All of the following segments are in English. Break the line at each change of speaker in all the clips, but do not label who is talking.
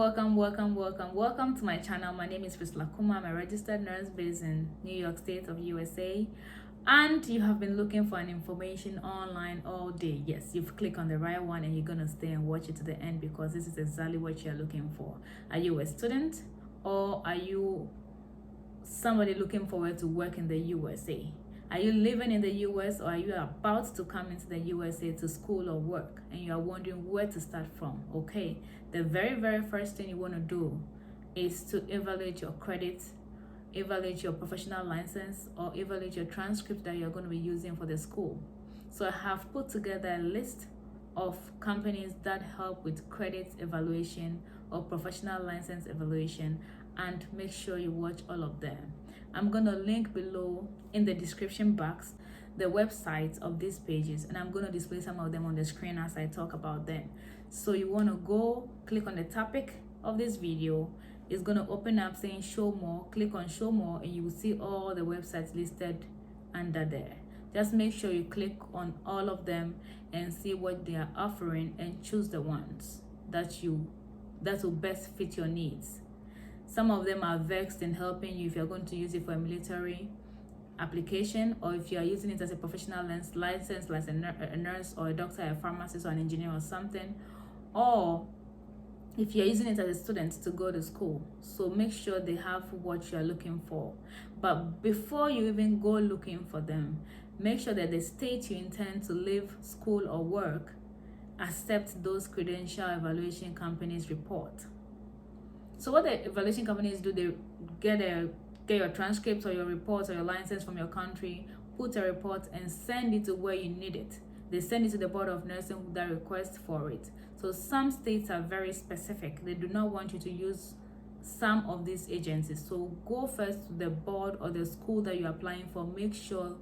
welcome to my channel. My name is Priscilla Kumah. I'm a registered nurse based in New York State of USA, and you have been looking for an information online all day. Yes, you've clicked on the right one, and you're gonna stay and watch it to the end because this is exactly what you're looking for. Are you a student, or are you somebody looking forward to work in the USA? Are you living in the US, or are you about to come into the USA to school or work, and you are wondering where to start from? Okay, the very first thing you want to do is to evaluate your credit, evaluate your professional license, or evaluate your transcript that you're going to be using for the school. So I have put together a list of companies that help with credit evaluation or professional license evaluation, and make sure you watch all of them. I'm going to link below in the description box the websites of these pages, and I'm going to display some of them on the screen as I talk about them. So you want to go click on the topic of this video. It's going to open up saying show more. Click on show more and you will see all the websites listed under there. Just make sure you click on all of them and see what they are offering and choose the ones that will best fit your needs. Some of them are vexed in helping you if you're going to use it for a military application, or if you are using it as a professional license, like a nurse or a doctor, a pharmacist or an engineer or something, or if you're using it as a student to go to school. So make sure they have what you're looking for. But before you even go looking for them, make sure that the state you intend to live, school or work accept those credential evaluation companies' report. So what the evaluation companies do, they get your transcripts or your reports or your license from your country, put a report and send it to where you need it. They send it to the Board of Nursing that request for it. So some states are very specific. They do not want you to use some of these agencies. So go first to the board or the school that you're applying for. Make sure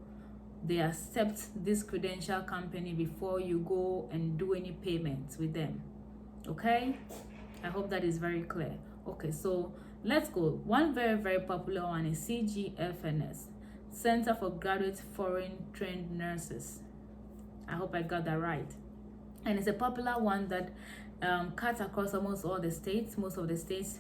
they accept this credential company before you go and do any payments with them. Okay? I hope that is very clear. Okay, so let's go. One very popular one is CGFNS, Center for Graduate Foreign Trained Nurses. I hope I got that right. And it's a popular one that cuts across almost all the states. Most of the states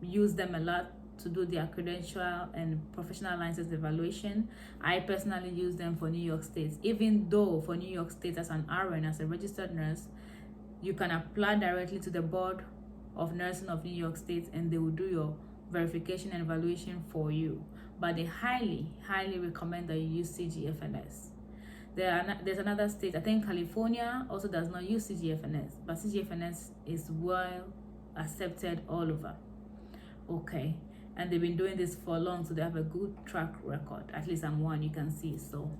use them a lot to do their credential and professional license evaluation. I personally use them for New York State, even though for New York State as an RN, as a registered nurse, you can apply directly to the Board of Nursing of New York State and they will do your verification and evaluation for you. But they highly recommend that you use CGFNS. There's another state, I think California also does not use CGFNS, but CGFNS is well accepted all over. Okay, and they've been doing this for long, so they have a good track record. At least I'm one, you can see, so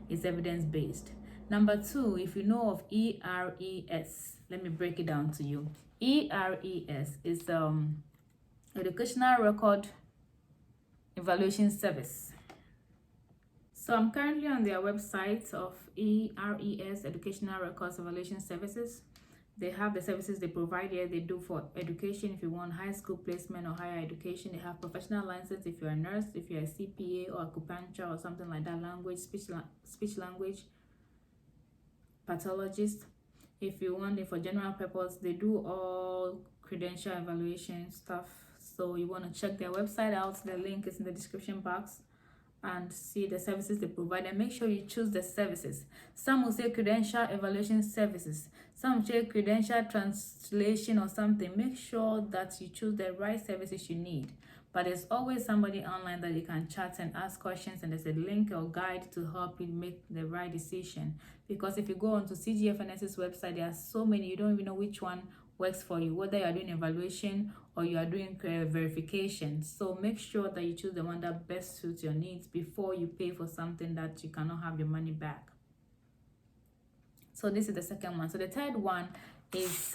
it's evidence-based. Number two, if you know of ERES, let me break it down to you. ERES is Educational Record Evaluation Service. So I'm currently on their website of ERES, Educational Records Evaluation Services. They have the services they provide here. They do for education if you want high school placement or higher education. They have professional license if you're a nurse, if you're a CPA or acupuncture or something like that, language, speech language pathologist. If you want it for general purpose, they do all credential evaluation stuff. So you want to check their website out. The link is in the description box, and see the services they provide, and make sure you choose the services. Some will say credential evaluation services, some will say credential translation or something. Make sure that you choose the right services you need. But there's always somebody online that you can chat and ask questions, and there's a link or guide to help you make the right decision. Because if you go onto CGFNS's website, there are so many, you don't even know which one works for you, whether you are doing evaluation or you are doing verification. So make sure that you choose the one that best suits your needs before you pay for something that you cannot have your money back. So this is the second one. So the third one is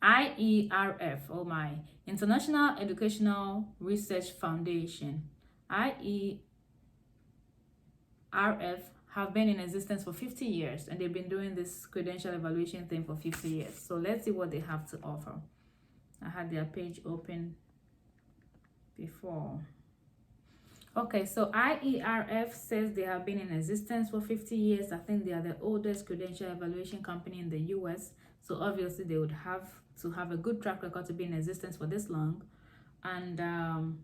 IERF, oh my, International Educational Research Foundation. IERF have been in existence for 50 years, and they've been doing this credential evaluation thing for 50 years. So let's see what they have to offer. I had their page open before. Okay, so IERF says they have been in existence for 50 years. I think they are the oldest credential evaluation company in the US. So obviously they would have to have a good track record to be in existence for this long. And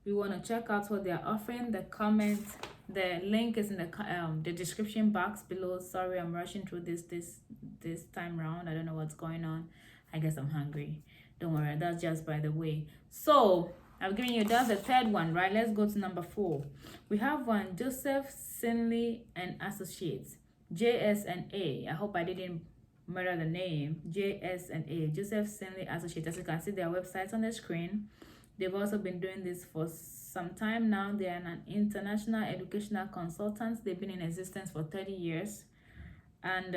we want to check out what they are offering. The link is in the description box below. Sorry, I'm rushing through this time round. I don't know what's going on. I guess I'm hungry. Don't worry, that's just by the way. So I've given you, that's the third one, right? Let's go to number 4. We have one, Joseph Sinley and Associates, JS&A. I hope I didn't murder the name. JS&A, Joseph Sinley Associates. As you can see, their website's on the screen. They've also been doing this for some time now. They are an international educational consultant. They've been in existence for 30 years. And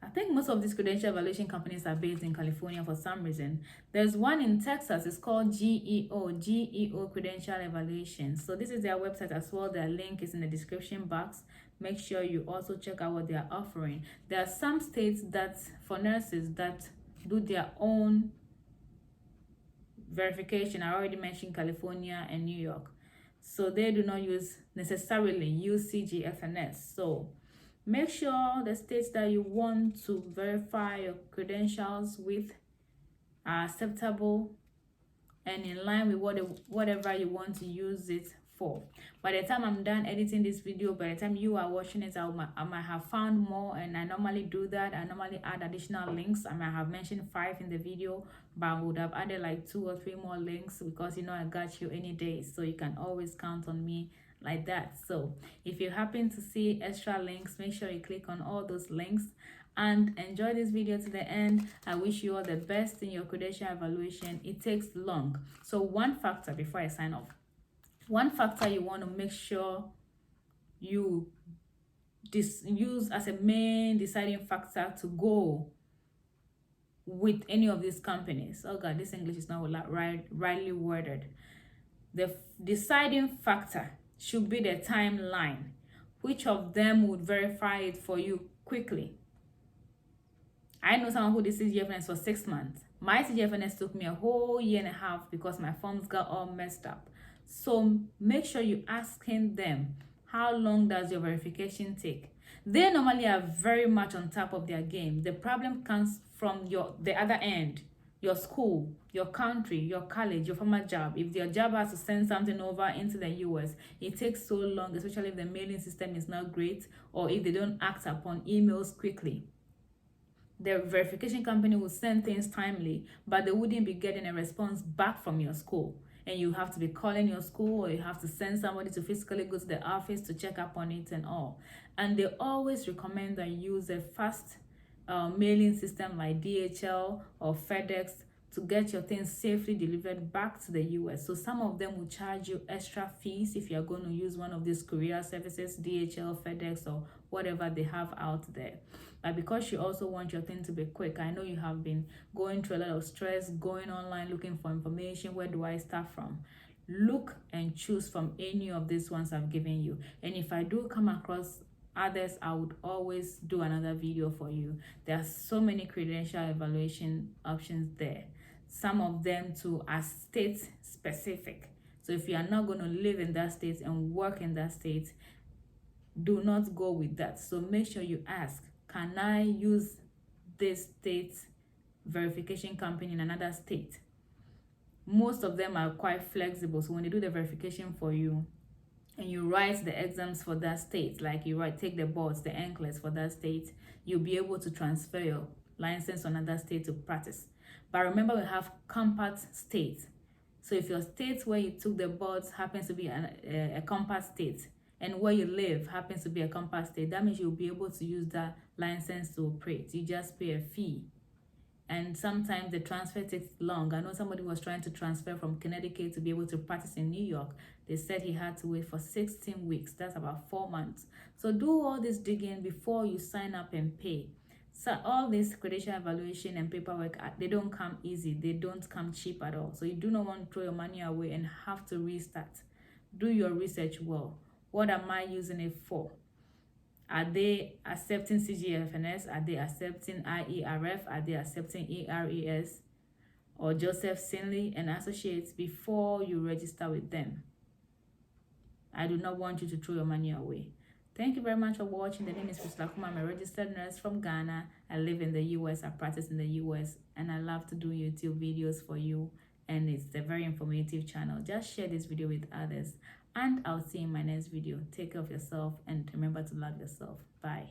I think most of these credential evaluation companies are based in California for some reason. There's one in Texas. It's called GEO Credential Evaluation. So this is their website as well. Their link is in the description box. Make sure you also check out what they are offering. There are some states that, for nurses, that do their own verification. I already mentioned California and New York. So they do not necessarily use CGFNS. So make sure the states that you want to verify your credentials with are acceptable and in line with whatever you want to use it for. By the time I'm done editing this video, by the time you are watching it, I might have found more, and I normally do that. I normally add additional links. I might have mentioned 5 in the video, but I would have added like 2 or 3 more links because I got you any day, so you can always count on me like that. So if you happen to see extra links, make sure you click on all those links and enjoy this video to the end. I wish you all the best in your credential evaluation. It takes long. So one factor before I sign off, one factor you want to make sure you use as a main deciding factor to go with any of these companies. Oh God, this English is not rightly worded. The deciding factor should be the timeline. Which of them would verify it for you quickly? I know someone who did CGFNS for 6 months. My CGFNS took me a whole year and a half because my forms got all messed up. So make sure you asking them, how long does your verification take? They normally are very much on top of their game. The problem comes from the other end. Your school, your country, your college, your former job. If your job has to send something over into the US, it takes so long, especially if the mailing system is not great or if they don't act upon emails quickly. The verification company will send things timely, but they wouldn't be getting a response back from your school. And you have to be calling your school, or you have to send somebody to physically go to the office to check up on it and all. And they always recommend that you use a fast mailing system like DHL or FedEx to get your things safely delivered back to the US. So some of them will charge you extra fees if you're going to use one of these courier services, DHL, FedEx, or whatever they have out there. But because you also want your thing to be quick, I know you have been going through a lot of stress, going online looking for information. Where do I start from? Look and choose from any of these ones I've given you. And if I do come across others, I would always do another video for you. There are so many credential evaluation options there. Some of them too are state specific. So if you are not going to live in that state and work in that state, do not go with that. So make sure you ask, can I use this state verification company in another state? Most of them are quite flexible. So when they do the verification for you and you write the exams for that state, like you take the boards, the NCLEX for that state, you'll be able to transfer your license to another state to practice. But remember, we have compact states. So if your state where you took the boards happens to be a compact state, and where you live happens to be a compact state, that means you'll be able to use that license to operate. You just pay a fee. And sometimes the transfer takes long. I know somebody was trying to transfer from Connecticut to be able to practice in New York. They said he had to wait for 16 weeks. That's about 4 months. So do all this digging before you sign up and pay. So all this credential evaluation and paperwork, they don't come easy. They don't come cheap at all. So you do not want to throw your money away and have to restart. Do your research well. What am I using it for? Are they accepting CGFNS? Are they accepting IERF? Are they accepting ARES or Joseph Sinley and Associates before you register with them? I do not want you to throw your money away. Thank you very much for watching. The name is Priscilla Kumah. I'm a registered nurse from Ghana. I live in the US. I practice in the US, and I love to do YouTube videos for you. And it's a very informative channel. Just share this video with others. And I'll see you in my next video. Take care of yourself and remember to love yourself. Bye.